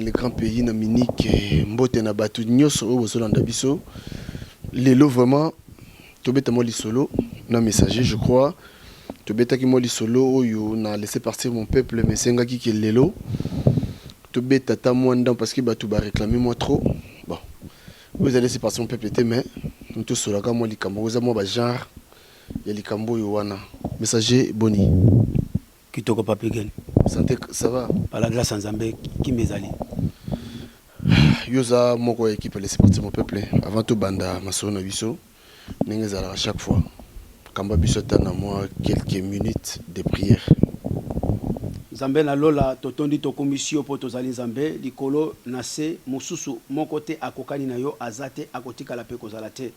le grand pays na Munich mbote na batu nyoso o bosolanda biso lelo vraiment tobeta mo lisolo na messager je crois tobeta ki mo lisolo oyo na laisser partir mon peuple mais senga ki ke lelo tobeta ta mwanda parce que batu ba réclamer moi trop bon vous allez laisser partir mon peuple té mais nous tous solo ka mo likambo za mo ba genre ya likambo yo wana messager boni kitoko papigel santé ça va par la grâce Nzambe qui mezali yoza moko équipe laisser partir mon peuple avant tout banda masolo na biso nengeza à chaque fois kamba biso tana moi quelques minutes de prière Nzambe na lola totondi to komisio po tozali Nzambe likolo na se mususu moko te akokani na yo azate akotika la pe kozala te.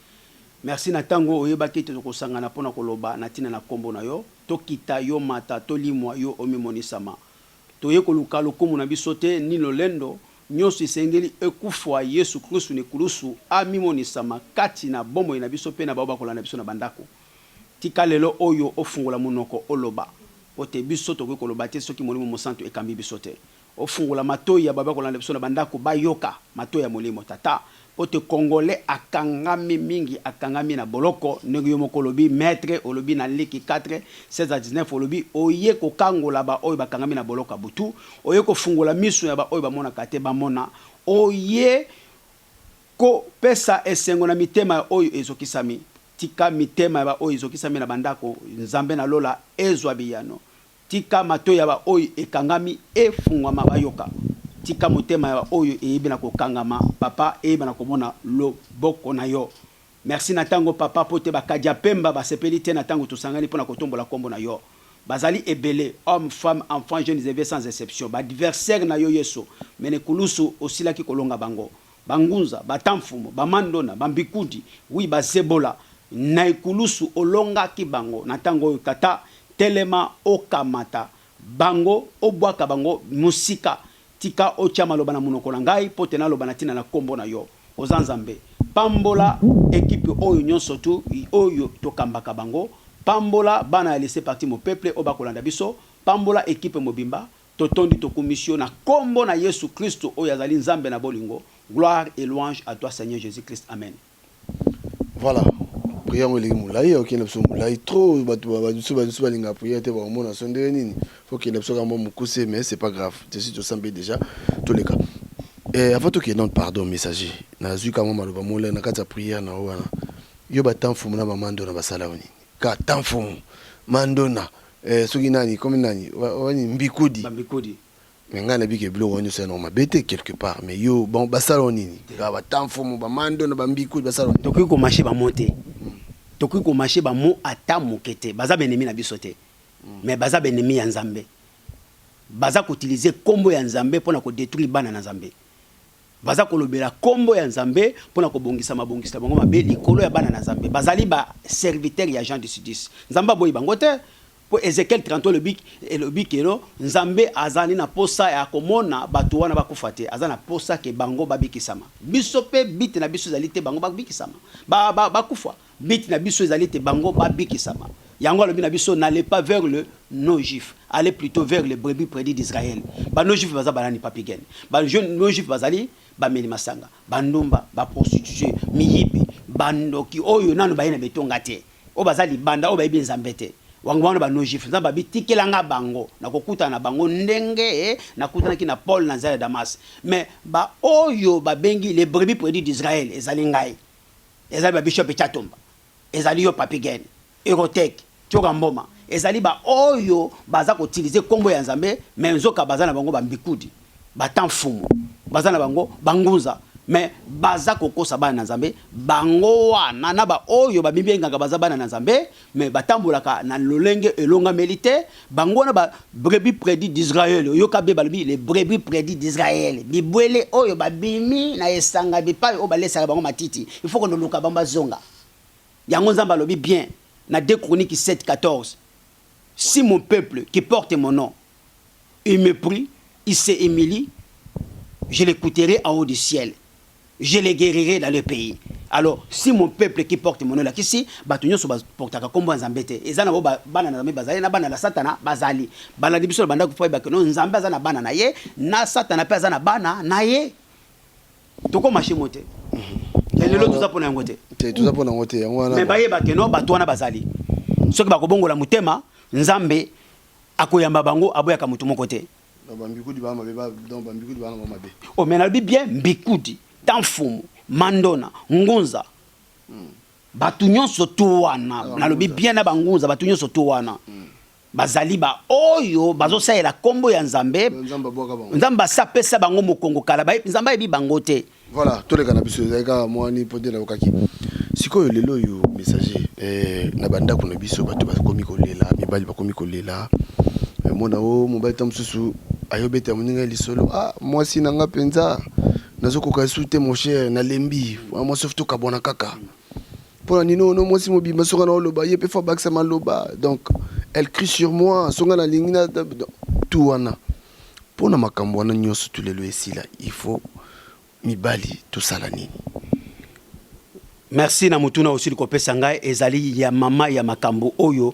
Merci na tango oyebaki te tokosangana pona koloba na tina na kombo na yo tokita yo mata tolimwa yo omimonisama toye koluka lokumu na biso te ni lolendo nyonso isengeli ekufwa Yesu Kristu ne kulusu amimonisama kati na bombo na biso pe na baba kolanda biso na bandako tika lelo oyo ofungola monoko oloba pote biso tokoki koloba te soki molimo mosantu ekambi biso te ofungola matoyi ya baba kolanda biso na bandako bayoka matoyi ya molimo tata pote congolais akangami mingi akangami na boloko ndenge yo moko lobi maître olobi na liki 4 16 à 19 olobi oye ko kangola ba oyo bakangami na boloko butu oye ko fungola miso ya ba oyo bamona kate bamona oye ko pesa esengo na mitema oyo ezokisami tika mitema ya ba oyo ezokisami na bandako Nzambe na lola ezwa biyano tika matoyi ya ba oyo ekangami efungwa mabayoka tika motema ya oyo eyebi na kokangama papa eyeba na komona loboko na yo merci na tango papa pote bakadia pemba basepeli te na tango tosangani pona kotombola kombo na yo bazali ebele homme femme enfant jeunes et sans exception ba adversaire na yo yeso mene kulusu osilaki kolonga bango bangunza batamfumo bamandona bambikudi wi bazebola na ikulusu olonga ki bango na tango oyo tata telema okamata bango obwaka bango musika tika otia maloba na munoko na ngai pote na loba na tina na kombo na yo ozanzambe pambola équipe oyo nyonso tu oyo tokambaka bango pambola bana ya laisser partir mon peuple obakolanda biso pambola équipe mobimba totondi to commission na kombo na Yesu Kristo oyo azali Nzambe na bolingo gloire et louange à toi Seigneur Jésus-Christ amen. Voilà prière mo legi mulai ok na so mulai trop batu balinga prière te ba mona sonde nini faut que l'abso kamo mukuse mais c'est pas grave je suis tout semblé déjà tous les cas et avant tout que non pardon messager na zu kamo maloba mola na kata prière na wana yo batamfumu na bamando na basala oni ka tamfumu mandona soki nani comme nani wani mbikudi menga na bike bilo woni c'est normal bête quelque part mais yo bon basala oni ka batamfumu bamando na bambikudi basala to ko marché ba monter tokoki ko marché ba mo ata mokete baza benemi na bisote mais baza benemi ya Nzambe baza ko utiliser kombo ya Nzambe pona ko détruire bana na Nzambe baza ko lobela kombo ya Nzambe pona ko bongisa mabongisa bango mabe likolo ya bana na Nzambe bazali ba serviteur ya Jean de Sudis Nzamba boyi bango te po Ezekiel 30 le bikelo Nzambe azali na posa ya komona batu wana bakufate azali na posa ke bango babikisama biso pe bit na biso zali te bango babikisama bakufa bit na biso zali te bango babikisama yango lobi na biso n'allez pas vers le non-juif allez plutôt vers les brebis prédits d'Israël ba non-juif baza balani papigen ba jeune non-juif bazali ba meli masanga bandumba ba prostituée miyibi bandoki oyo nanu bayina betonga te o bazali banda o bayibi Nzambe te wangwana ba non-juif Nzamba bitikelanga bango na kokuta na bango ndenge na kutana ki na Paul na Nzala Damas mais ba oyo ba bengi les brebis prédits d'Israël ezali ngai ezali ba bishop Chatomba ezali yo papigen Erotech Tchogamboma ezali ba oyo baza ko utiliser kombo ya Nzambe mais nzoka baza na bango bambikudi batamfumu baza na bango banguza mais baza kokosa bana na Nzambe bango wana na ba oyo babimbi enganga baza bana na Nzambe mais batambolaka na lolenge elonga militaire bango na ba brebis prédits d'Israël yoka be balbi les brebis prédits d'Israël bibwele oyo babimi na esanga bipai o balesa bango matiti il faut que nous luka bamba zonga yango Nzamba lobi bien na 2 Chroniques 7:14 si mon peuple qui porte mon nom il me prie il se humilie je l'écouterai en haut du ciel je les guérirai dans le pays. Alors, si mon peuple qui porte mon nom là, ici, batunyo so porta ka kombo nzambe te. Ezana bo bana na nzambe bazali na bana la satana bazali. Bana dibiso banda ko ba no nzambe azana bana na ye, na satana pe azana bana na ye. Toko mashimo te. Lelo tout ça pona ngote. Tout ça pona ngote yango na. Mais baye ba keno batwana bazali. Soki bakobongola mutema, nzambe akoyamba bango aboyaka mutu moko te. Bambikudi ba mabe ba donc bambikudi ba mabe. Oh mais na bien mbikudi, tanfumu. Mandona, Ngunza. Batu nyonso to wana. Nalobi bien na bangunza batu nyonso to wana. Bazali ba oyo bazo saela kombo ya nzambe. Nzamba sapesa bango mokongo kala ba nzamba ebi bango te. Voilà, tous les cannabis ezaka mwani pote na okaki. Sikoyo lelo yo messager na banda ko na biso batu bakomi kolela, mibali bakomi kolela. Mona o mobali tamsusu ayobeta moninga lisolo. Ah, moi si nanga penza. Nazokoka soute mon cher na lembi moi sauf tout kabona kaka pour nino no moi si mobimba soka na loba ye pe fa baksa maloba donc elle crie sur moi songa na lingina tout wana pour na makambo wana nyoso tous les lois ici là il faut mibali tout ça la nini. Merci na mutuna aussi ko pesa ngai ezali ya mama ya makambo oyo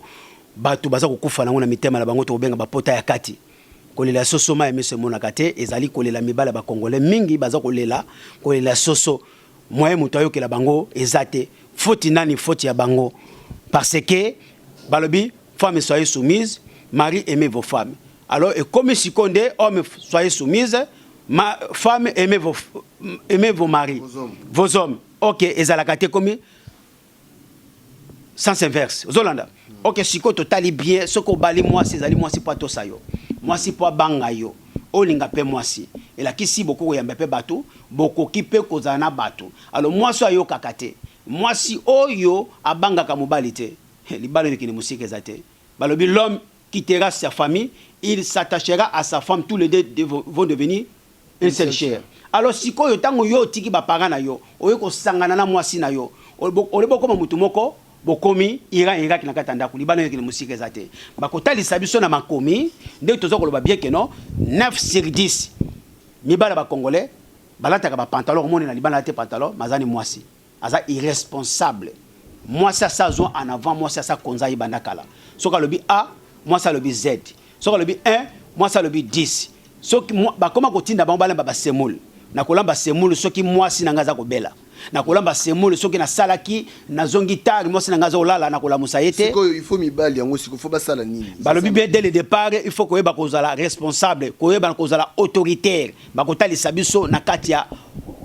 batu baza kokufa nango na mitema na bango to benga bapota ya kati. Kolela soso ma eme se monaka te ezali kolela mibala ba congolais mingi baza kolela soso moye muto ayokela bango ezate faute nani faute ya bango parce que balobi femme soyez soumise mari aimez vos femmes alors et comme sikonde homme soyez soumise ma femme aimez vos maris vos hommes OK ezalaka te comme sens inverse Zolanda OK siko totali bien ce ko bali moi c'est ali moi c'est pas to sayo moi si po banga yo olinga pe moi si et la kisi beaucoup yamba pe bato beaucoup ki pe kozana bato alors moi so ayo kakate moi si oyo abanga ka mobali te libalo ni musike zate balobi l'homme quittera sa famille il s'attachera à sa femme tous les deux vont devenir une seule chair alors si ko yo tango yo tiki ba parana yo oyo ko sangana na moi si na yo olebo comme mutu moko bokomi ira ki nakatanda ku libano yeki musike zate bakotali sabiso na makomi nde tozo koloba bien que non 9 sur 10 mibala ba congolais balata ka ba pantalon moni na libana te pantalon mazani mwasi aza irresponsable mwasi ça zo en avant mwasi ça konza ibanda kala soka lobi A mwasi lobi Z soka lobi 1 mwasi lobi 10 soki ba koma kotinda ba balamba ba semul na kolamba semul soki mwasi na ngaza kobela na kolamba semule soki na salaki na zongi tari moi na ngaza olala na kola musayete siko il faut mibali yango siko faut basala nini balobi bien dès le départ il faut koyeba kozala responsable koyeba kozala autoritaire bakotali sabiso na katia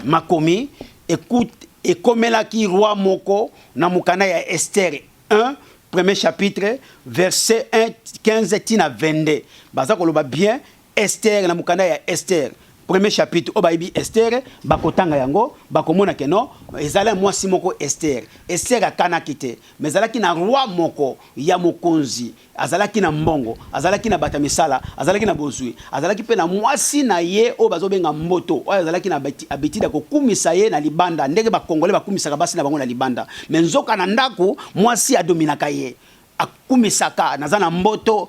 makomi écoute et komela ki roi moko na mukana ya Esther 1 premier chapitre verset 1 15 tina 22 baza koloba bien Esther na mukana ya Esther premier chapitre obayibi Esther bakotanga yango bakomona ke non ezala mwasi moko Esther akana kite mais ezalaki na roi moko ya mokonzi azalaki na mbongo azalaki na batamisala azalaki na bozui azalaki pe na mwasi na ye o bazobenga mboto o azalaki na abetida kokumisa ye na libanda ndenge bakongole bakumisaka basi na bango na libanda mais nzoka na ndako mwasi adominaka ye akumisaka nazana mboto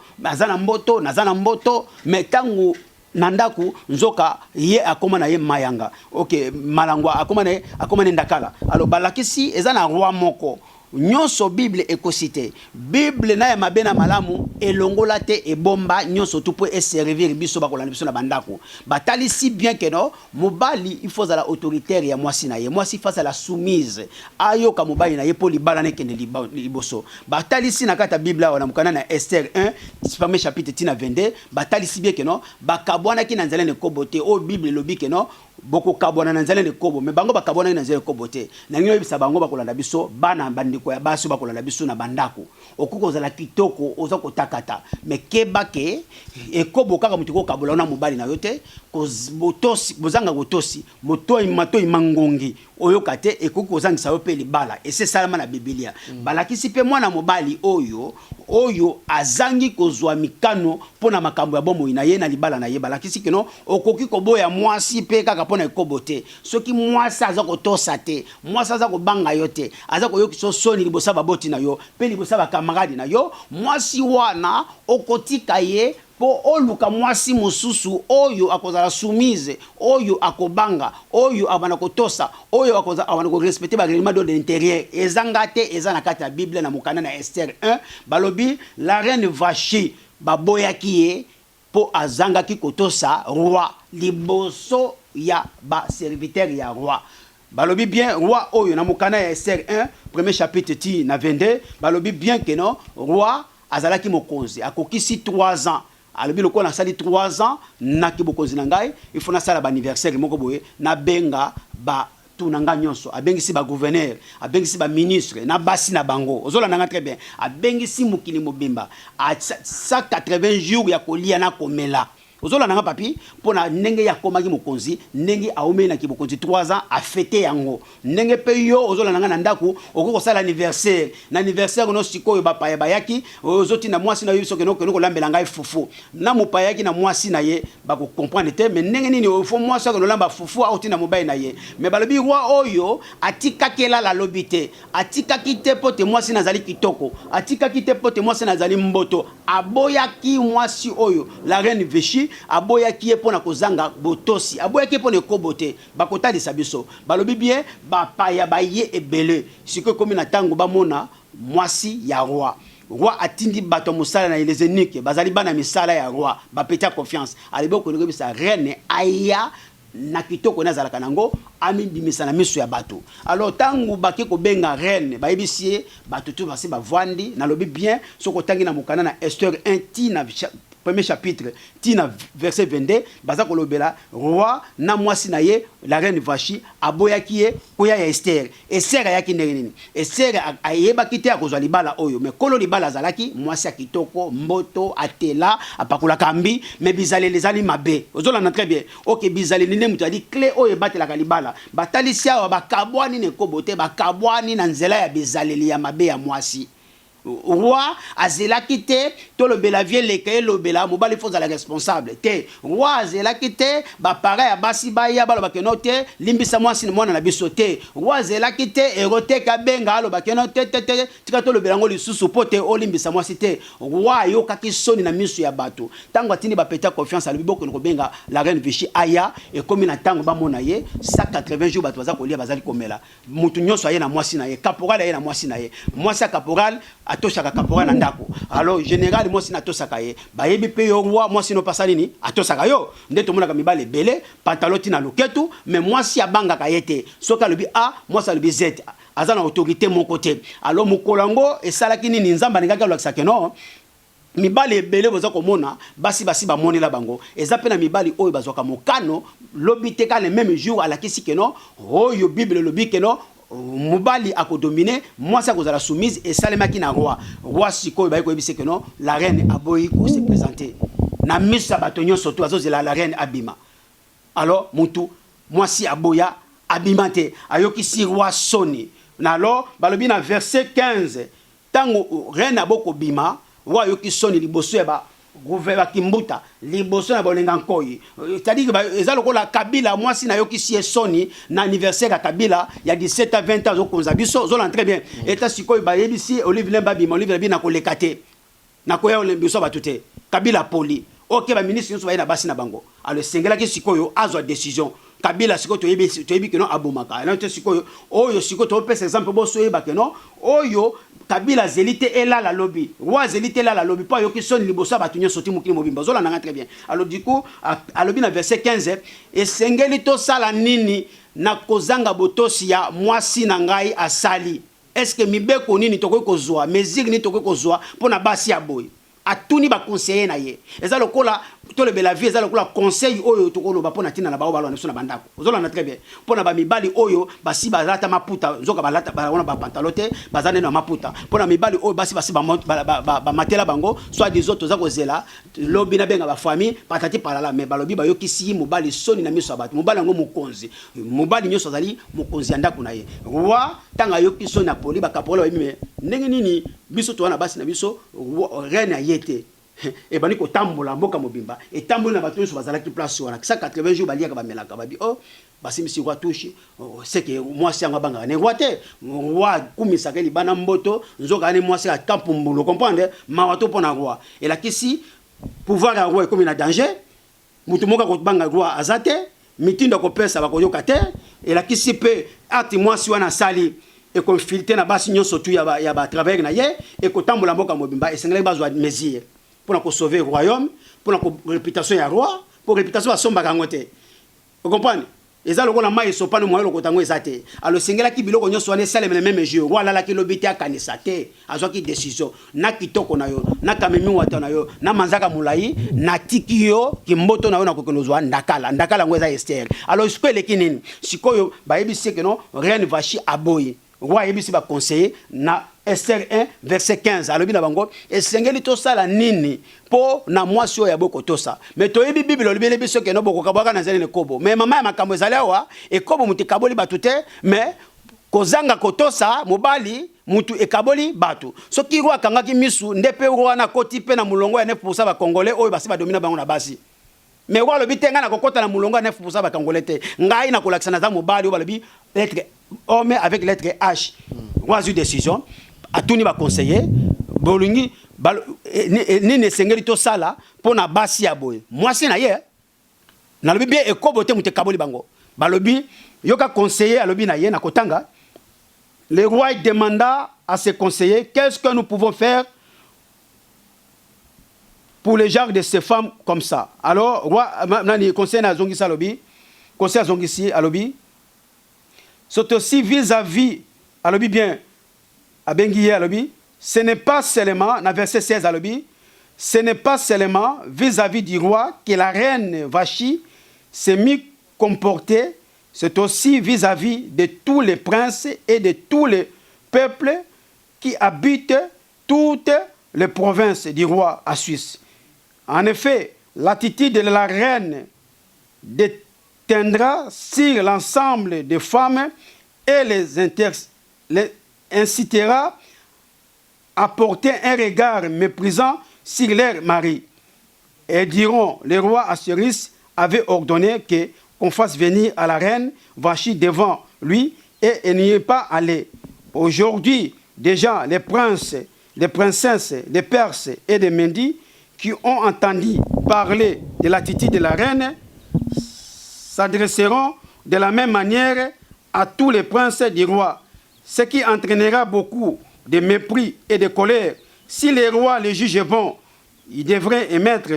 mais tangu nandaku nzoka ye akoma na ye mayanga OK malangwa akoma ne ndakala alors balakisi ezana roi moko nyonso bible ekosite bible na ya mabena malamu elongola te ebomba nyonso tout pour servir biso bakolanda biso na bandako batali si bien que non mobali il faut la autoritaire ya mwasi na ye mwasi face à la soumise ayoka mobali na ye po libala ne kende liboso batali si na kata bible wana mukana na Esther 1 premier chapitre tina 22 batali si bien que non bakabwana ki na nzela ne kobote o bible lobi que non boko kabwana na nzela ne kobo me bango bakabwana na nzela kobote na ngino bisa bango bakolanda biso bana bandiko ya baso bakolanda biso na bandako okuko zala kitoko oza kotakata me kebake ekobo kaka mutiko kabola na mobali na yote ko botosi bozanga botosi motoi matoi mangongi oyoka te ekoki kozangisa yo pe libala et c'est salama na Biblia balakisi pe mwana mobali oyo azangi kozwa mikano pona makambo ya bomo ina ye na libala na ye balakisi keno okoki koboya mwasi pe kaka pona ekobote soki mwasi aza kotosa te mwasi aza kobanga yo te aza koyoki so soni libosa baboti na yo pe libosa ba kamaradi na yo mwasi wana okotika ye po oluka mwasi mususu oyo akozala soumise oyo akobanga oyo abana kotosa oyo akoza abana ko respecter ba règlement de l'intérieur ezanga te eza na kati ya Bible na mokanda na Esther 1 balobi la reine Vashi baboyaki ye po azanga ki kotosa roi liboso ya ba serviteur ya roi balobi bien roi oyo na mokanda ya Esther 1 premier chapitre ti na 22 balobi bien que non roi azalaki mokonzi akokisi 3 ans alobi loko na sali 3 ans na ki bokonzi na ngai il faut na sala ba anniversaire moko boye na benga ba tunanga nyonso abengisi ba gouverneur abengisi ba ministre na basi na bango ozola nanga très bien abengisi mukili mobimba a 180 jours ya kolia na komela ozola nanga papi pona ndenge ya komaki mokonzi ndenge aome na ki bokonzi 3 ans a fêter yango ndenge pe yo ozola nanga na ndaku okoko sala anniversaire na anniversaire no sikoyo ba paya bayaki ozoti na mwasi na yo soke no lambela ngai fufu na mopayaki na mwasi na ye ba ko comprendre te mais ndenge nini o fo mwasi ko lamba fufu auti na mobile na ye mais balobi roi oyo atika kela la lobité atika kite pote mwasi na zali kitoko atika kite pote mwasi na zali mboto aboyaki mwasi oyo la reine Vashi aboyaki pona kozanga botosi aboyaki pona kobote bakotalisa biso balobi bien bapaya baye ebele siko komi na tango bamona mwasi ya roi roi atindi bato musala na les eunuques bazali bana misala ya roi bapeta confiance aliboko ko bisa reine aya na kitoko na zalaka nango ami bimisa na miso ya bato alors tangu baki ko benga reine bayebisie bato tu basi bavandi na lobi bien soko tangi na mokana na Esther 1 ti na premier chapitre tina verset 22 baza kolobela roi na mwasi na ye la reine Vashi aboyaki ye koya ya Esther Esther ayaki ndenge nini Esther ayeba kite akozwa libala oyo mais kolo libala zalaki mwasi akitoko mboto atela apakula kambi mais bizale lezali mabe ozola na très bien OK bizale nine mutu adi clé oyo batela kalibala batalisi awa bakabwani ne kobote bakabwani na nzela ya bizale ya mabe ya mwasi roi azelaki te to le belavie leke lo bela mobali faut la responsable te roi azelaki te ba para ya basi ba ya balo bakeno te limbisa mwasi mwana na biso te roi azelaki te erote ka benga alo bakeno te tika to le belango lisusu pote o limbisa mwasi te roi yo kaki soni na miso ya bato tango atini ba peta confiance ali boko ko benga la reine Vashi aya e komi na tango ba mona ye 180 jours bato baza kolia bazali komela mutu nyoso aye na mwasi na ye caporal aye na mwasi na ye mwasi caporal atosaka caporal na ndako alors général mwasi na tosaka ye bayebi pe yo roi mwasi no pasali ni atosaka yo nde to mona ka mibale belé pantaloti na loketu mais mwasi abanga ka yete soka lobi a mwasi lobi z azana autorité mon côté alors mukolango esalaki nini nzamba ngaka lokisa keno mibali ebele boza komona basi bamoni la bango eza pe na mibali oyo bazoka mokano lobi te ka le même jour alakisi keno oyo bible lobi keno mobali akodominer mwasi akozala soumise et salemaki na roi sikoyo bayi koyebise que non la reine aboyi ko se présenter na misa bato nyonso to azozela la reine abima alors mutu mwasi aboya abima te ayokisi roi soni na alors balobi na verset 15 tango reine aboko bima roi ayoki soni liboso ya ba gouvernement kimbuta liboso na bolenga nkoyi c'est-à-dire ezalo ko la Kabila mwasi na yoki si soni na anniversaire ya Kabila ya 17 à 20 ans okonza biso zo très bien eta sikoyi ba yebisi Olive Lemba bima Olive bina ko lekate na ko ya biso batute Kabila poli OK ba ministre nyonso ba na basi na bango alors sengela ki sikoyo azwa décision Kabila siko to yebi que non abomaka na to sikoyo oyo siko to pesa exemple bo so yeba que non oyo Kabila zelite ela la lobby roi zelite ela la lobby pas yoki soni libosa batunyo soti mukili mobimba zola nanga très bien alors du coup alobi na verset 15 et sengeli to sala nini na kozanga botosi ya mwasi na ngai asali est-ce que mibeko nini tokoki kozwa mesure ni tokoki kozwa pona basi ya boy atuni ba conseiller na ye eza lokola to le bela vie eza lokola conseil oyo tokolo ba pona tina na ba balo na biso na bandako ozola na très bien pona ba mibali oyo basi balata maputa nzoka balata ba wana ba pantalote bazane na maputa pona mibali oyo basi ba matela bango soit des autres za kozela lobi na benga ba famille patati palala mais balobi ba yokisi mobali soni na miso abatu mobali ngo mukonzi mobali nyoso zali mukonzi ya ndako na ye roi tanga yoki soni na poli ba kapola ba mime ndenge nini biso to wana basi na biso reine ayete et bani ko tambola mboka mobimba et tambola na bato so bazala ki place wana 180 jours balia ka bamelaka babi oh basi misi roi touche c'est que moi si anga banga ne roi te roi kumisa ke libana mboto nzoka ne moi si a tampumbulu comprendre ma wato pona roi et la kisi pouvoir ya roi comme na danger mutu moka ko banga roi azate mitindo ko pesa ba ko yoka te et la kisi pe ati mwasi wana sali et ko filter na basi nyonso tu ya ba travers na ye et ko tambola mboka mobimba et sengela bazwa mesure pour ko sauver royaume pour ko réputation ya roi pour réputation ya somba kangote vous comprenez eza lokola mai sopano moyo lokotango ezate alors sengela ki biloko nyonso wana sale le même jeu roi la ki lobiti akanisa te azwa ki décision na kitoko na yo na kamemi wata na yo na manzaka mulai na tiki yo kimboto na yo na kokonozwa ndakala ngo eza Esther alors sikoyo kinini sikoyo bayebi seke no rien va chi aboyi roi yebisi ba conseiller na Esther 1 verset 15 alobi na bango esengeli to sala nini po na mwasi oyo ya boko tosa mais to yebi bible olobi lebi soke no boko kabwaka na zeli ne kobo mais mama ya makambo ezali awa e kobo mutu kaboli batu te mais kozanga kotosa mobali mutu ekaboli batu soki roi akangaki misu ndepe roi na koti pe na mulongo ya 9% ba congolais oyo basi ba domina bango na basi mais roi alobi te nga na kokota na mulongo ya 9% ba congolais te ngai na kolakisa na za mobali oyo balobi lettre homme avec lettre H roi a eu décision atuni ba conseiller bolingi ni ne sengeli to sala pona basi ya boye mwasi na ye na lobi bien ekobo te mutu kaboli bango balobi yoka conseiller alobi na ye na kotanga le roi demanda à ses conseillers qu'est-ce que nous pouvons faire pour les genres de ces femmes comme ça alors roi nani conseiller na zongisa alobi conseiller zongisi alobi c'est aussi vis-à-vis alobi bien abengiye alobi ce n'est pas seulement dans verset 16 alobi ce n'est pas seulement vis-à-vis du roi que la reine Vachi s'est mis comporter, c'est aussi vis-à-vis de tous les princes et de tous les peuples qui habitent toutes les provinces du roi à Suisse. En effet, l'attitude de la reine déteindra sur l'ensemble des femmes et les incitera à porter un regard méprisant sur leur mari. Et diront, le roi Assuérus avait ordonné qu'on fasse venir à la reine Vachi devant lui et elle n'y est pas allée. Aujourd'hui, déjà, les princes, les princesses, les Perses et les Médis qui ont entendu parler de l'attitude de la reine s'adresseront de la même manière à tous les princes du roi, ce qui entraînera beaucoup de mépris et de colère. Si les rois les jugent bons, ils devraient émettre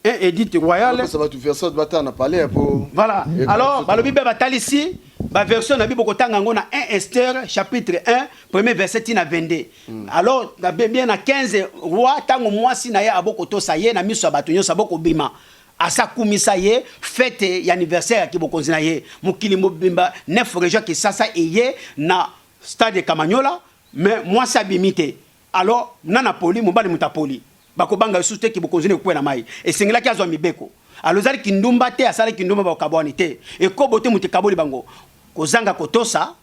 un édit royal. Ça va tout faire ça, on a parlé pour... Voilà. Alors, balobi batal ici, la version na Bible kotanga na 1 Esther chapitre 1, premier verset na 22. Alors, na bien na 15 rois tango mwasi na ya aboko to saye na miso abatu nyo saboko bima. Asa kumisa ye fête ya anniversaire ki bokonzi na ye. Mukili mobimba 9 régions ki sasa eye na stade Kamanyola, mais mwasi abimite. Alors, nana poli mobali mutapoli. Bakobanga sute ki bokonzi ne kuwe na mai. E singela ki azwa mibeko. Alozali kindumba te asali kindumba bakabwani te. E kobote muti kaboli bango. Kozanga kotosa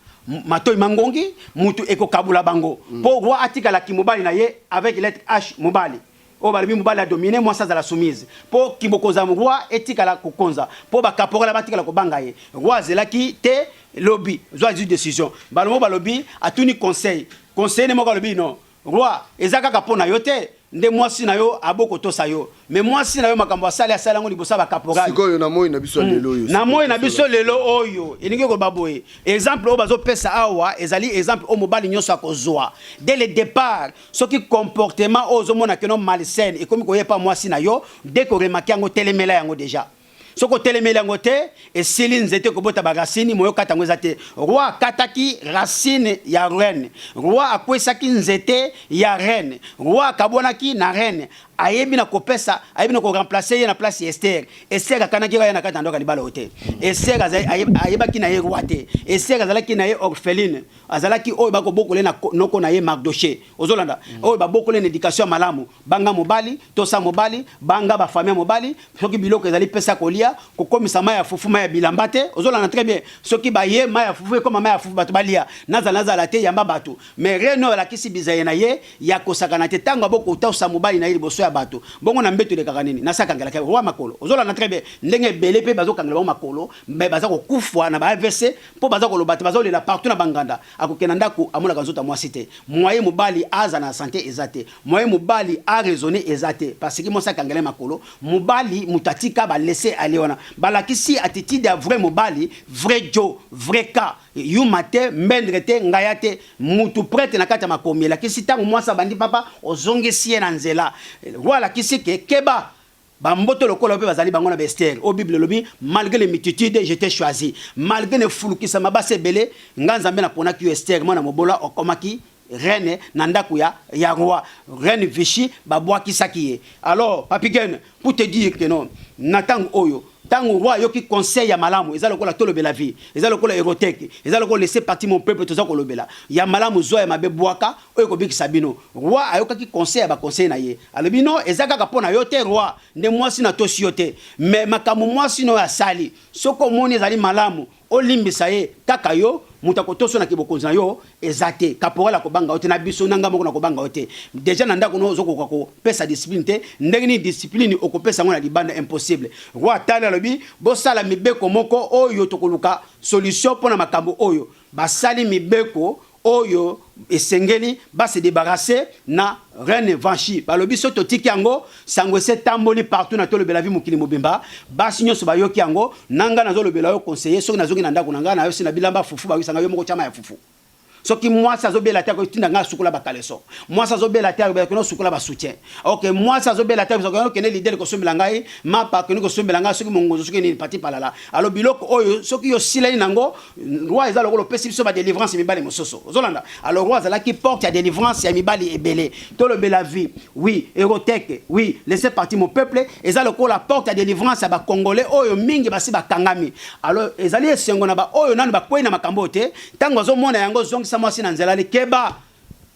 matoi mangongi mutu eko kabula bango. Po roi atika la kimobali na ye avec lettre H mobali. O balibi mobali a dominé moi ça za la soumise. Po kibokoza roi etika la kokonza. Po bakapora la batika la kobanga ye. Roi zelaki te lobby. Zwa une décision. Balomo balobi atuni conseil. Conseil ne mo balobi non. Roi ezaka kapona yote. Nde mwasi na yo aboko tosa yo mais mwasi na yo makambo asali asala ngo libosa ba caporal sikoyo na moyi na biso lelo yo na moyi na biso lelo oyo elingi ko baboye exemple o bazo pesa awa ezali exemple o mobali nyoso akozwa dès le départ ce qui comportement ozo mona que non malsain et comme ko yepa mwasi na yo dès ko remarquer ngo telemela yango déjà soko telemela yango te et Céline zete ko bota ba racine moyo kata ngo ezate roi kataki racine ya reine roi akwesaki nzete ya reine roi kabonaki na reine ayebi na kopesa ayebi na ko remplacer ye na place Esther Esther akanaki ya na kata ndoka libala hote Esther ayebaki na ye roi te Esther azalaki na ye orpheline azalaki oyo bako bokole na noko na ye Mardoché ozolanda oyo ba bokole na éducation malamu banga mobali tosa mobali banga ba famille mobali soki biloko ezali pesa kolia kokomisa maya fufu maya bilamba te ozolanda très bien soki ba ye maya fufu comme maya fufu bato balia nazala te yamba bato mais reno la kisi bizaye na ye ya kosakana te tanga boko tosa mobali na ye liboso ya bato bongo na mbeto de kakanini na sakangela ka roi makolo ozola na très bien ndenge belé pe bazo kangela makolo mais baza ko kufwa na ba AVC po baza ko lobata bazo lela partout na banganda akokena ndako amona kanzota mwasi te moyen mobali aza na santé ezate moyen mobali a raisonner ezate parce que mo sakangela makolo mobali mutatika ba laisser aller wana balakisi attitude ya vrai mobali vrai jo vrai cas yumate mbendrete ngayate mutu prête na kata makomi la kisi tangu mwasa bandi papa ozongesi na nzela wala kisi ke keba bamboto lokola pe bazali bango na Esther au Bible lobi malgré les multitudes j'étais choisi malgré les fulukisa mabase belé nganzambe na pona ki Esther mwana mobola okomaki reine nandaku ya roi reine Vichy babwaki sakiye alors papigen pour te dire que non natangu oyo tango roi yoki conseil ya malamu eza lokola tolobe la vie eza lokola eroteke eza lokola laisser partir mon peuple toza kolobela ya malamu zo ya mabe bwaka oyo ko bikisa bino roi ayokaki conseil ya ba conseil na ye alobi no eza kaka pona yo te roi nde mwasi na tosi yo te mais makamu mwasi no ya sali soko moni ezali malamu olimbisa ye kaka yo mutako toso na kibokonza yo ezate kaporala ko banga ote na biso nanga moko na ko banga ote déjà na ndako no zoko ko pesa discipline te ndenge ni discipline okopesa ngona libanda impossible roi tala lobi bosala mibeko moko oyo tokoluka solution pona makambo oyo basali mibeko oyo esengeli ba se débarrasser na reine Vichy balobi soto tiki yango sango se tamboli partout na tolobela vi mokili mobimba basi nyonso bayoki yango nanga nazolobela yo conseiller soki nazoki na ndako nanga na yo sina bilamba fufu bawisanga yo moko chama ya fufu soki mwasi azobela te akotinda nga sukula bakaleso mwasi azobela te akono sukula ba soutien ok mwasi azobela te akono kene leader ko sombela ngai mapa kene ko sombela ngai soki mongozo soki ni parti palala alors biloko oyo soki yo silani nango roi eza lokolo pesi biso ba délivrance mibali mososo ozolanda alors roi azala ki porte ya délivrance ya mibali ebele tolobela vie oui eroteke oui laissez partir mon peuple eza lokolo la porte ya délivrance ya ba congolais oyo mingi basi bakangami alors ezali esengo na ba oyo nanu bakwei na makambo te tango azomona yango zongi mwasi na nzela keba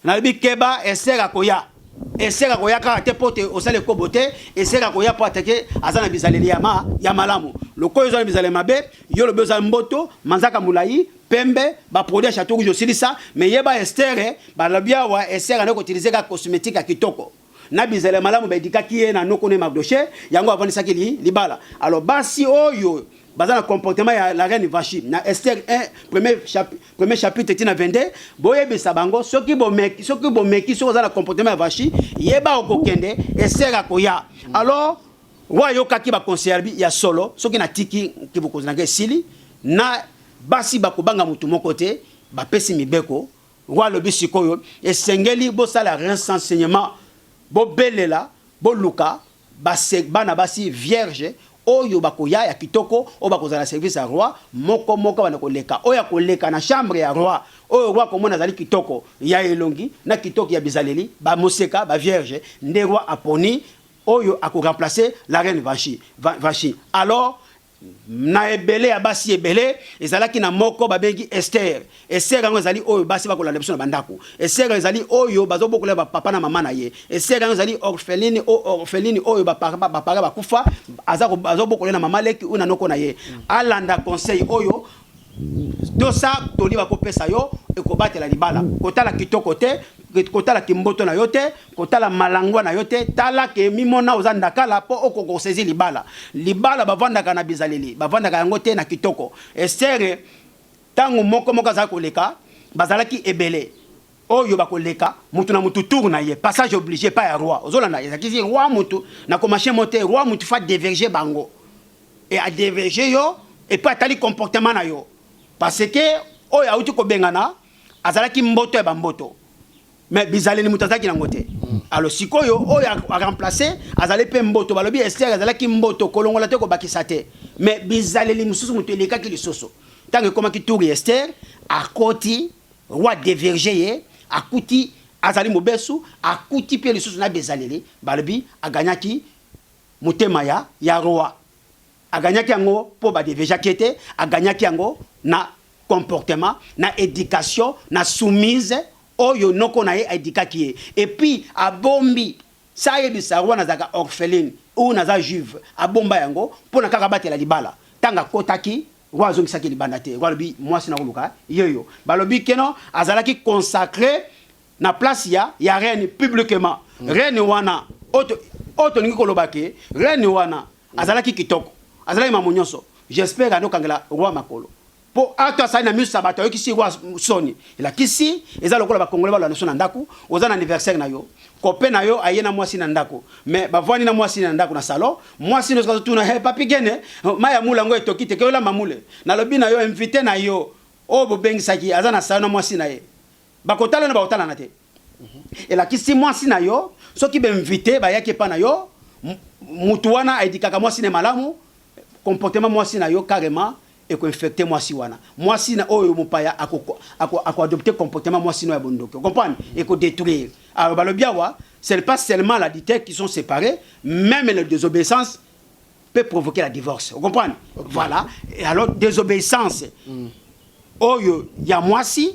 nalibi keba esera koya kaka te pote osale ko bote esera koya po atake azana bizaleli ya malamu lokoyo ezana bizaleli mabe yo lobe za mboto manzaka mulai pembe ba produit chateau rouge osilisa mais yeba estere balabia wa esera ne ko utiliser ka cosmétique ya kitoko na bizaleli malamu ba edikaki ye na noko ne magdoche yango avandisa ki libala alors basi oyo bazana comportement ya la reine Vichy na Esther 1 premier chapitre tina 22 boyebisa bango soki bomeki soki bazana comportement ya Vichy yeba okokende Esther akoya alors roi yokaki ba conseiller bi ya solo soki na tiki kibukozi na ngesili na basi bakobanga mutu moko te bapesi mibeko roi lobi sikoyo esengeli bosala renseignement bobelela boluka bana basi vierge oyo bakoya ya kitoko o bakozala service ya roi moko bana koleka oya koleka na chambre ya roi oyo roi komona zali kitoko ya elongi na kitoko ya bizaleli ba moseka ba vierge nde roi aponi oyo ako remplacer la reine Vichy alors na ebele ya basi ebele ezalaki na moko babengi Esther yango ezali oyo basi bakolanda biso na bandako Esther ezali oyo bazobokola ba papa na mama na ye Esther yango ezali orpheline oyo bapara bakufa azobokola na mama leki una noko na ye alanda conseil oyo dosa toli bakopesa yo ekobatela libala kotala kitoko te kotala kimboto na yote kotala malangwa na yote tala ke mimona ozanda kala po okoko sezi libala bavandaka na bizaleli bavandaka yango te na kitoko Esther tangu moko za koleka bazalaki ebele oyo bakoleka mutu na mutu tour na ye passage obligé pas ya roi ozolanda ezakisi roi mutu na komache mote roi mutu fa diverger bango et a diverger yo et pas tali comportement na yo parce que oyo auti ko bengana azalaki mboto ya bamboto mais bizaleli mutazaki na ngote alors sikoyo oyo a remplacer azali pe mboto balobi Esther azalaki mboto kolongola te ko bakisa te mais bizaleli mususu mutu elekaki lisoso tange koma ki tour Esther akoti roi diverger ye akuti azali mobesu akuti pe lisoso na bizaleli balobi aganyaki mutema ya roi aganyaki yango po ba diverger kete aganyaki yango na comportement na éducation na soumise oyo noko na ye edikaki ye et puis abombi sa yebisa roi nazaka orpheline ou naza juive abomba yango pona kaka batela libala tanga kotaki roi azongisaki libanda te roi lobi mwasi na koluka yoyo balobi keno azalaki consacré na place ya reine publiquement reine wana auto oto ningi kolobake reine wana azalaki kitoko azalaki mamunyoso j'espère ano kangela roi makolo po ato asali na miso sabato yokisi roi soni ila kisi eza lokola ba congolais ba nation na ndaku oza na anniversaire na yo kopé na yo ayena mwasi na ndaku mais bavwani na mwasi na ndaku na salon mwasi no skazo tuna he papi gene maya mula ngo etokite ke yola mamule na lobi na yo invité na yo o bobengisaki aza na salon na mwasi na ye bakotala na bakotala na te ela kisi mwasi na yo soki be invité ba yaki pa na yo mutu wana aidikaka mwasi ne malamu comportement mwasi na yo carrément et ko infecter mwasi wana mwasi na oyo mupaya ako adopter comportement mwasi no ya bondoki vous comprenez et ko détruire alors balobiawa c'est pas seulement la dité qui sont séparés même la désobéissance peut provoquer la divorce vous comprenez voilà et alors désobéissance oyo ya mwasi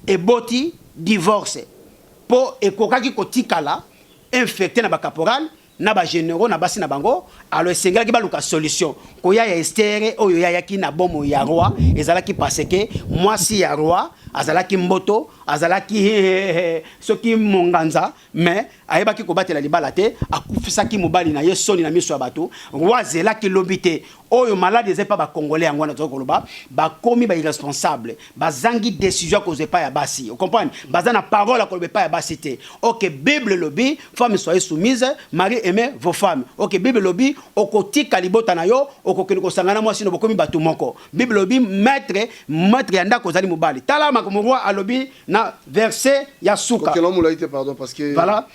et boti divorce po ekokaki kotikala infecté na ba caporal na ba généraux na basi na bango alors esengaki baluka solution koya ya Esther oyo yaki na bomo ya roi ezalaki parce que mwasi ya roi azalaki mboto azalaki soki monganza mais ayebaki kobatela libala te akufisaki mobali na ye soni na miso ya bato roi zelaki lobité oyo malade zepa ba congolais yango na tokoloba ba komi ba irresponsable bazangi décision ko zepa ya basi vous comprenez bazana parole ko zepa ya basi te OK bible lobi femme soyez soumise mari aimez vos femmes OK bible lobi okotika libota na yo okokeni ko sangana mwasi no bokomi bato moko bible lobi maître ya ndako zali mobali tala makomo roi alobi na verset ya suka OK non moulaïté pardon parce que voilà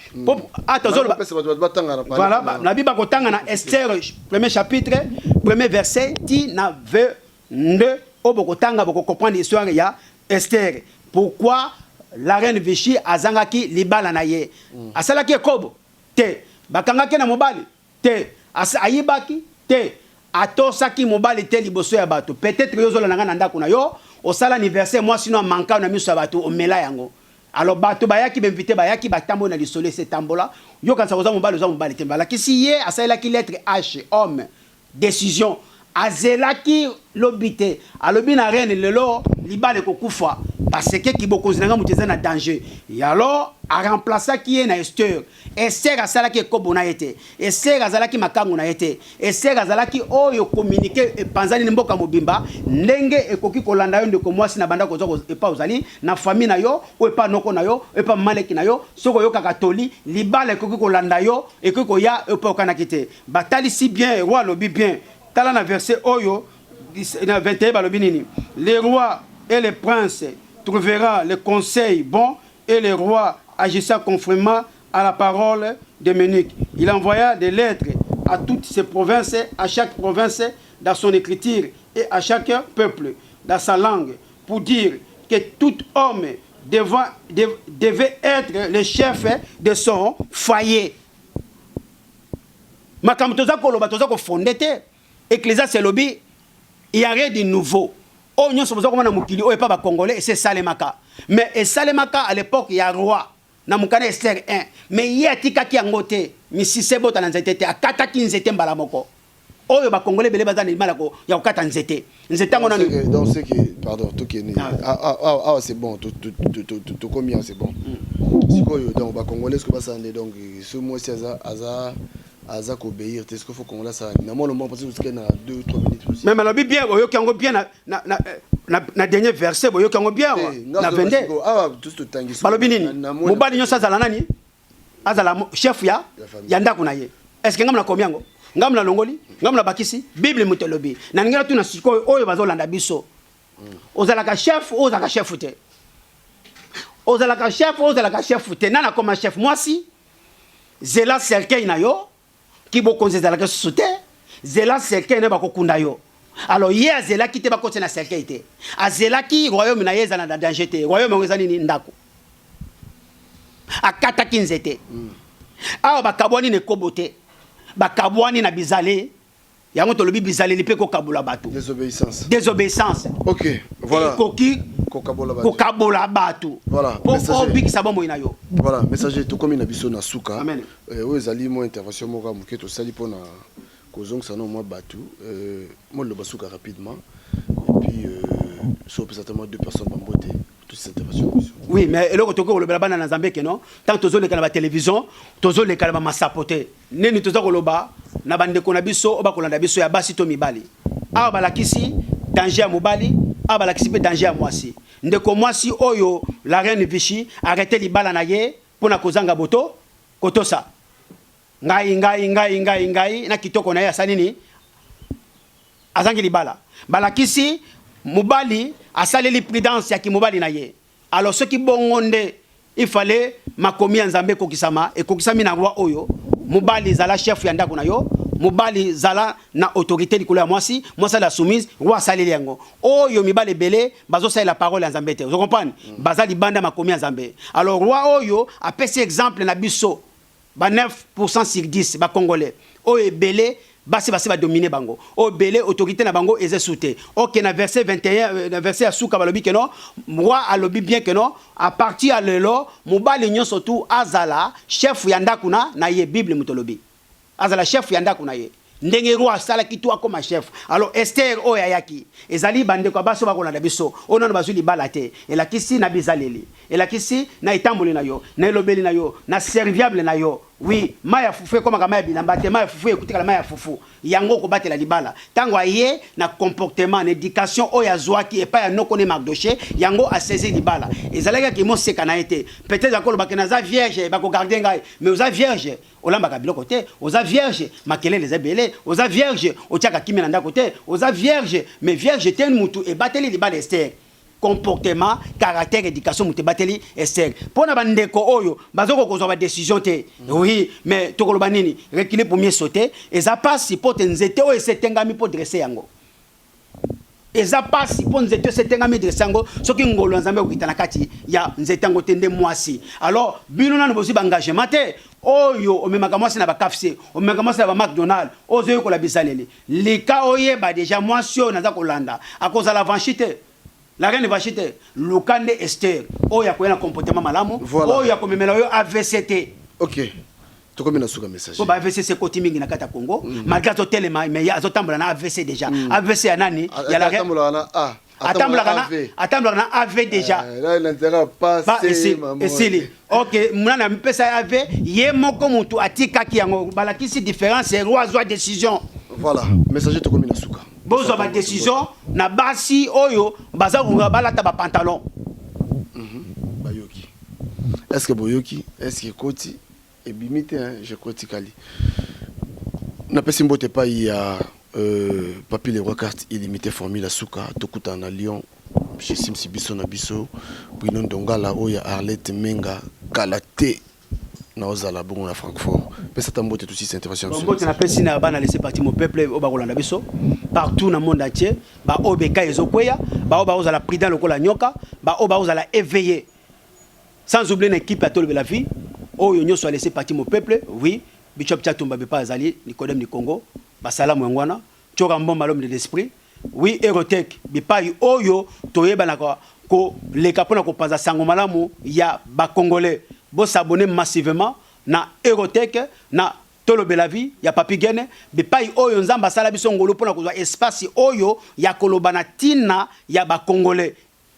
voilà la Bible kotanga na Esther premier chapitre premier verset ti na 22 obokotanga boko comprendre l'histoire ya Esther pourquoi la reine Vichy azangaki libala na ye asalaki ekobo te bakangaki na mobali te ayibaki te atosaki mobali te liboso ya bato peut-être yozola nanga na ndako na yo osala anniversaire moi sinon manka na miso ya bato omela yango alors bato bayaki bemvité bayaki batambo na lisole ce tambola yo kanisa koza mobali te balaki si ye asalaki lettre H homme décision azelaki lobité alobi na reine lelo libale kokufa parce que kiboko zinanga muteza na danger et alors a remplacer qui est na Esther Esther asalaki ekobona yete Esther azalaki makango na yete Esther azalaki oyo communiquer epanzani mboka mobimba ndenge ekoki kolanda yo ndeko mwasi na banda kozo epa ozali na famille na yo o epa noko na yo epa maleki na yo soko yo kakatoli libale ekoki kolanda yo ekoki koya epa okanaki te batali si bien roi lobi bien tala na verset oyo na 21 balobi nini les rois et les princes trouvera le conseil bon et le roi agissa conformément à la parole de Ménique. Il envoya des lettres à toutes ces provinces, à chaque province dans son écriture et à chaque peuple dans sa langue pour dire que tout homme devait être le chef de son foyer. Makamtoza koloba toza ko fondete Ecclésia c'est lobby il y a rien de nouveau. Oh, nous sommes comme mukili oh pas congolais et c'est Salemaka. Mais et Salemaka à l'époque il y a roi na mukana Esther 1. Mais il y a tika ki angote mi sisebo ta nzete te akata ki nzete mbala moko. Oh yo ba congolais bele bazana malako ya okata nzete. Nzete ngona ni donc c'est que pardon tout qui est c'est bon tout combien c'est bon. Siko yo donc ba congolais ce que ça donc ce mois c'est aza obéir est-ce qu'il faut qu'on la ça normalement parce que na 2-3 minutes aussi même la Bible bien yo kango bien na dernier verset yo kango bien na 22 ah tout ce temps balobi nini mobali nyo sazala nani azala chef ya ndako na ye est-ce que ngamna komiango ngamna longoli ngamna bakisi Bible mutelobi na ngela tu na siko oyo bazolanda biso ozalaka chef ozalaka chef te ozalaka chef te nana comme chef moi si zela cercueil na yo ki bokonze zalaka soute zela cercueil na bakokunda yo alors ye azela ki te bakote na cercueil te azela ki royaume na yeza na danger te royaume ngeza nini ndako akata kinzete awa bakabwani ne kobote bakabwani na bizale yango tolobi bizale lipe ko kabula bato désobéissance OK voilà koki kokabola bato voilà messager bikisa bombo ina yo voilà messager to komi na biso na suka amen oyo ezali mo intervention mo ka muke to sali pona kozong sana mo bato mo lo basuka rapidement et puis so peut certainement deux personnes bambote toutes ces interventions. Oui, mais eloko toko le bana na Nzambe que non, tant tozo le la télévision, tozo le kala ma sapoter. Neni tozo koloba na bande ko na biso oba kolanda biso ya basi to mibali. Awa balakisi danger ya mobali, awa balakisi pe danger ya mwasi. Ndeko mwasi oyo la reine Vichy arrêter libala na ye pona kozanga boto kotosa. Ngai na kitoko na ye asali nini? Azangi libala. Balakisi mobali asaleli prudence ya ki mobali na ye. Alors ce qui bongonde il fallait makomi ya Nzambe kokisama et kokisami na roi oyo mobali zala chef ya ndako na yo mobali zala na autorité likolo ya mwasi mwasi la soumise roi saleli yango oyo mibale belé bazo sa la parole ya Nzambe te vous comprenez bazali banda makomi ya Nzambe alors roi oyo a pesi exemple na biso ba 9% sur 10 ba congolais oyo belé basi ba dominer bango o belé autorité na bango eze souté OK na verset 21 na verset asuka balobi que non moi alobi bien que non à partir à lelo mobali nyonso tu azala chef ya ndakuna na ye bible mutolobi azala chef ya ndakuna ye ndenge roi sala kitu akoma chef alors Esther o yaki ezali bande ko baso bakolanda biso ono bazuli balate elakisi na bizaleli elakisi na itamboli na yo na elobeli na yo na serviable na yo oui maya fufu comme kama bilamba te maya fufu ekutika maya fufu yango ko batela libala tango aye na comportement na éducation o ya zwaki et pas ya noko ne mardoché yango a saisi libala ezalaka ki mo seka na été peut-être akolo bakena za vierge bako garder ngai mais oza vierge olamba ka biloko te oza vierge makele les ebele oza vierge otiaka kimi na ndako te oza vierge mais vierge ten mutu e bateli libala Esther comportement caractère éducation mutu bateli Esther pona bandeko oyo bazoko kozwa ba décision te oui mais tokoloba nini reculer pour mieux sauter et ça passe pour nzete o esetengami pour dresser yango eza pasi po nzete setengami dresser yango soki ngolo Nzambe okita na kati ya nzete yango tende mwasi alors bino nanu bosi ba engagement te oyo omemaka mwasi na ba KFC omemaka mwasi na ba McDonald ozo ko la bisaleli lika oyeba déjà mwasi o naza kolanda akoza la vanchité la reine Vachite Lukande Esther oyo akoyena comportement malamu oyo akomemela yo AVCT OK tokomi na suka message ko ba AVC c'est côté mingi na kata Congo malgré to telema mais ya azotambola na AVC déjà AVC ya nani ya la reine atambola na AV déjà là l'intérêt pas c'est esili OK mwana mpesa AV ye moko mutu atikaki yango balakisi différence et roi zwa décision voilà message tokomi na suka bozo ba décision na basi oyo baza kunga balata ba pantalon bayoki est-ce que boyoki est-ce que koti et bimite hein je koti kali na pesi mbote pa ya papi le roi carte illimité formule suka tokuta na Lyon chez Simsi biso na biso Bruno Ndongala oya Arlette Menga Kalate na ozala bongo na Francfort pesa tambote tout si intervention mbote na pesi na bana laisser partir mon peuple o bakolanda biso partout dans le monde entier ba obeka ezokweya ba ozala prudent lokola nyoka ba ozala éveillé sans oublier une équipe à tout la vie oyo nyonso a laissé partir mon peuple oui Bishop Tchatumba be pas azali Nicodème du Congo ba salamu ngwana tchoka mbomba l'homme de l'esprit oui Erotech be pas oyo toyeba na ko le kapona ko panza sango malamu ya ba congolais bo s'abonner massivement na Erotech na Tolo Belavi ya Papi Gene be pai oyo nzamba sala biso ngolo pona kozwa espace oyo ya kolobana tina ya ba congolais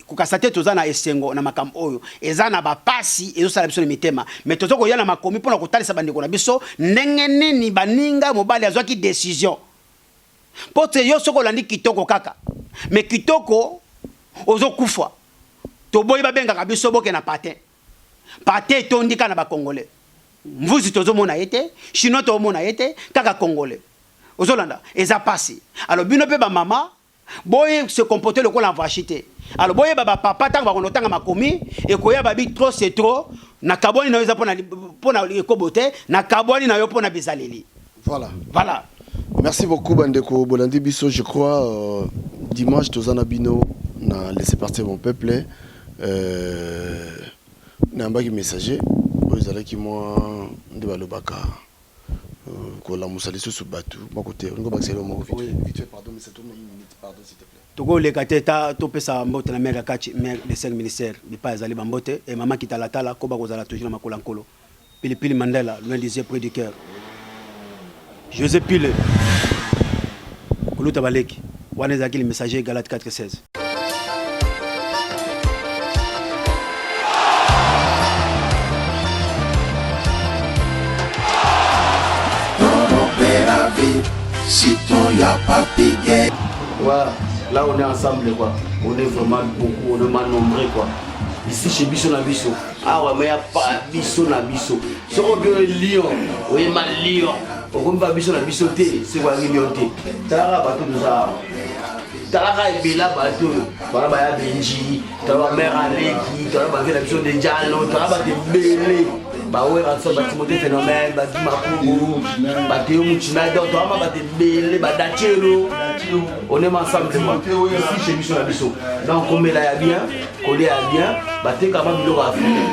kukasate toza na esengo na makam oyo eza na ba pasi ezo sala biso mitema mais tozoko yana makomi pona kotalisa bandeko na biso ndenge nini baninga mobali azwaki décision pote yo soko landi kitoko kaka mais kitoko ozo kufa to boyi ba benga biso boke na patin patin tondika na ba congolais mvuzi tozo mona yete chinois to mona yete kaka congolais ozolanda eza pasi alors bino pe ba mama boye se comporter le kola vachité alors boye ba papa tanga ba konotanga makomi e koya ba bi trop c'est trop na kaboni na yo pona ekobote na kaboni na yo pona bizaleli voilà merci beaucoup bandeko bolandi biso je crois dimanche tozana bino na laisser partir mon peuple na mbaki messager oyezala ki moi nde balobaka kola musali sous batu makote ngo bakiselo moko vite pardon mais c'est une minute pardon s'il te plaît toko le kateta to pesa mbote na mère kachi mère de 5 ministères bi pas ezali bambote et maman kitala tala ko bakozala toujours na makola nkolo Pilipili Mandela loin des yeux près du cœur José Pile kuluta baleki wana ezaki le messager Galate 4:16 Voilà, là on est ensemble quoi. On est vraiment beaucoup, on est mal nombreux quoi. Ici chez Bisso na Bisso. Ah ouais, mais il n'y a pas Bisso na Bisso. Si on veut Lyon, oui, mal Lyon. On ne peut pas Bisso na Bisso, c'est quoi Lyon? T'as pas tout ça. T'as et Bela bateau, t'as pas Benji, t'as pas mère Aleki, t'as pas la Bisso de Diallo, t'as pas de Belé. Bah ouais, ça va Timothée Phénomène, bah Dimakobo, bah Théo Mouchina, donc t'as pas de Belé, bah Dachelo. On est ensemble ici chez Bisso na Bisso. Donc on met là bien, collé à bien, bah t'es capable de le africain.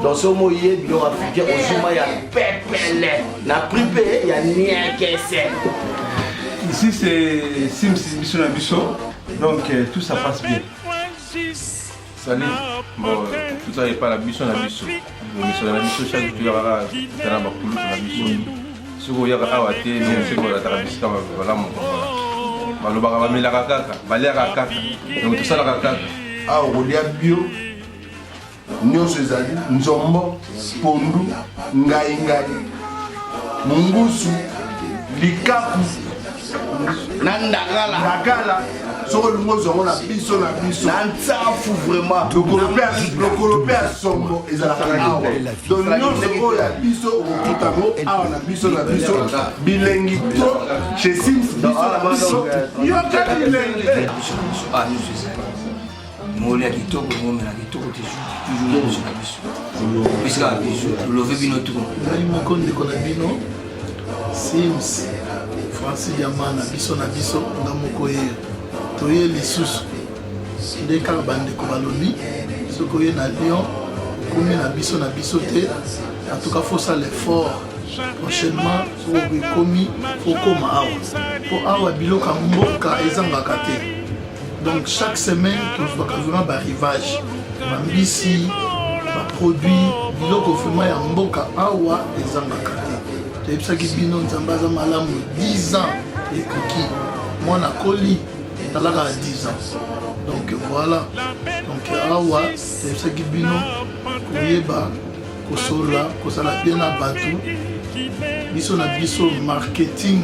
Dans ce mot il y a bilo africain, au Zuma il y a pépélé, na pripé il y a nien qu'est-ce. Ici c'est Sims Bisso na Bisso, donc tout ça passe bien. Salut, bon, tout ça n'est pas la Bisso na Bisso. Mais sur la Bisso, chaque jour il y aura un bakulu sur la Bisso. Si vous voyez à Awate, c'est pour la Tarabisca, voilà mon combat. Malobara va mila kaka, valer kaka. Donc tout ça la kaka. Ah, Rolia Bio, Nyonso ezali, Nzombo, Pondu, Ngai Ngai, Mungusu, Likapu, Nandagala, Soko Lungo Zongo na Bisso na Bisso. Nantafu vraiment. Le colopé à Sombo ezala awa. Donc Nyonso ya Bisso okutango awa na Bisso na Bisso. Bilengi to chez Sims Bisso na Bisso. Yoka bilengi. Ah, nous c'est ça. Molia kitoko, momela kitoko toujours sur la Bisso. Puisque la Bisso, le veut bino tout. Nani mokonde kona bino Sims Francis Diamana Bisso na Bisso ngamoko ye. Toye lisusu nde kaka bandeko balobi soki oye na Lyon komi na biso te en tout cas faut ça l'effort prochainement soki ekomi faut koma awa po awa biloko ya mboka ezangaka te donc chaque semaine tozwaka vraiment barivage bambisi baproduit biloko vraiment ya mboka awa ezangaka te toyebisaki bino nzambe aza malamu 10 ans ekoki mwana koli talaka à 10 ans. Donc voilà. Donc awa, c'est ce qui bino koyeba kosola kosala bien na batu. Biso na biso marketing.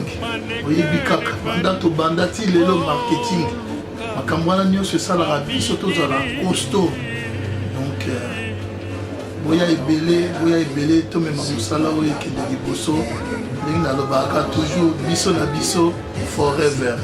Oyebi kaka banda to banda ti lelo marketing. Makambo wana nyonso esalaka biso tozala costaud. Donc boya ebele to mema mosala oyo ekende liboso. Ndenge nalobaka toujours biso na biso forever.